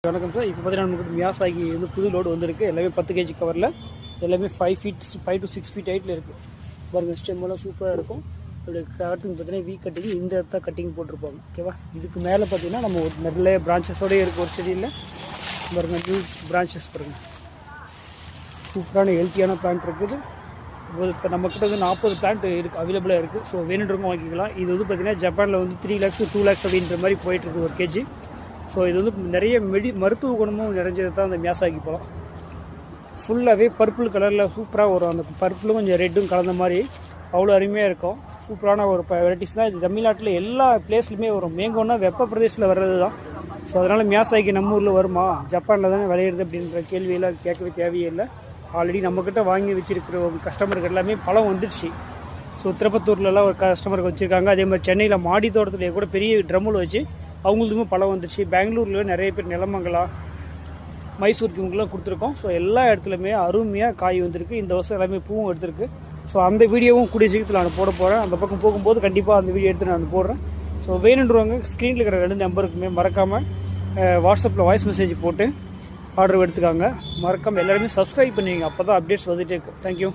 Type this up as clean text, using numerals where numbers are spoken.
வணக்கம் சார். இப்போ பார்த்தீங்கன்னா நமக்கு மியாசாகி வந்து புது லோடு வந்திருக்கு. எல்லாமே 10 கேஜி கவரில், எல்லாமே 5 to 6 feet ஹைட்டில் இருக்குது. பாருங்கள், ஸ்டெம்மெல்லாம் சூப்பராக இருக்கும். இதோட கட்டிங் பார்த்தீங்கன்னா வீக் கட்டிங் இந்த இடத்த கட்டிங் போட்டிருப்பாங்க. ஓகேவா? இதுக்கு மேலே பார்த்தீங்கன்னா நம்ம ஒரு நிறைய பிரான்ச்சஸோடய இருக்குது. ஒரு செடியில் பாருங்கள், நியூ பிரான்ச்சஸ் பாருங்கள், சூப்பரான ஹெல்த்தியான பிளான்ட் இருக்குது. இப்போ நம்மக்கிட்ட வந்து 40 பிளான்ட் இருக்குது, அவைலபிளாக இருக்குது. ஸோ வேணுன்றவங்க வாங்கிக்கலாம். இது வந்து பார்த்திங்கன்னா ஜப்பானில் வந்து 3 lakhs 2 lakhs அப்படின்ற மாதிரி போயிட்டுருக்கு ஒரு கேஜி. ஸோ இது வந்து நிறைய மருத்துவ குணமும் நிறைஞ்சது தான் அந்த மியாசாகி பழம். ஃபுல்லாகவே பர்பிள் கலரில் சூப்பராக வரும். அந்த பர்பிளும் கொஞ்சம் ரெட்டும் கலந்த மாதிரி அவ்வளோ அருமையாக இருக்கும். சூப்பரான ஒரு வெரைட்டிஸ் தான் இது. தமிழ்நாட்டில் எல்லா பிளேஸ்லையுமே வரும். மேங்கோன்னா வெப்ப பிரதேசத்தில் வர்றது தான். ஸோ அதனால் மியாசாகி நம்ம ஊரில் வருமா, ஜப்பானில் தானே விளையிறது அப்படின்ற கேள்வியெல்லாம் கேட்கவே தேவையே இல்லை. ஆல்ரெடி நம்மக்கிட்ட வாங்கி வச்சுருக்கிற கஸ்டமருக்கு எல்லாமே பழம் வந்துடுச்சு. ஸோ திருப்பத்தூர்லலாம் ஒரு கஸ்டமருக்கு வச்சுருக்காங்க. அதே மாதிரி சென்னையில் மாடி தோட்டத்துலேயே கூட பெரிய ட்ரம்மில் வச்சு அவங்களுக்குமே பழம் வந்துடுச்சு. பெங்களூரில் நிறைய பேர் நிலமங்கலா, மைசூருக்கு இவங்கெல்லாம் கொடுத்துருக்கோம். ஸோ எல்லா இடத்துலையுமே அருமையாக காய் வந்திருக்கு. இந்த வருஷம் எல்லாமே பூவும் எடுத்திருக்கு. ஸோ அந்த வீடியோவும் கூடிய சீக்கிரத்தில் நான் போட போகிறேன். அந்த பக்கம் போகும்போது கண்டிப்பாக அந்த வீடியோ எடுத்து நான் போடுறேன். ஸோ வேணுன்றவங்க ஸ்க்ரீனில் இருக்கிற 2 நம்பருக்குமே மறக்காமல் வாட்ஸ்அப்பில் வாய்ஸ் மெசேஜ் போட்டு ஆர்டர் எடுத்துக்காங்க. மறக்காமல் எல்லாருமே சப்ஸ்கிரைப் பண்ணுவீங்க. அப்போ தான் அப்டேட்ஸ் வந்துகிட்டே இருக்கும். தேங்க்யூ.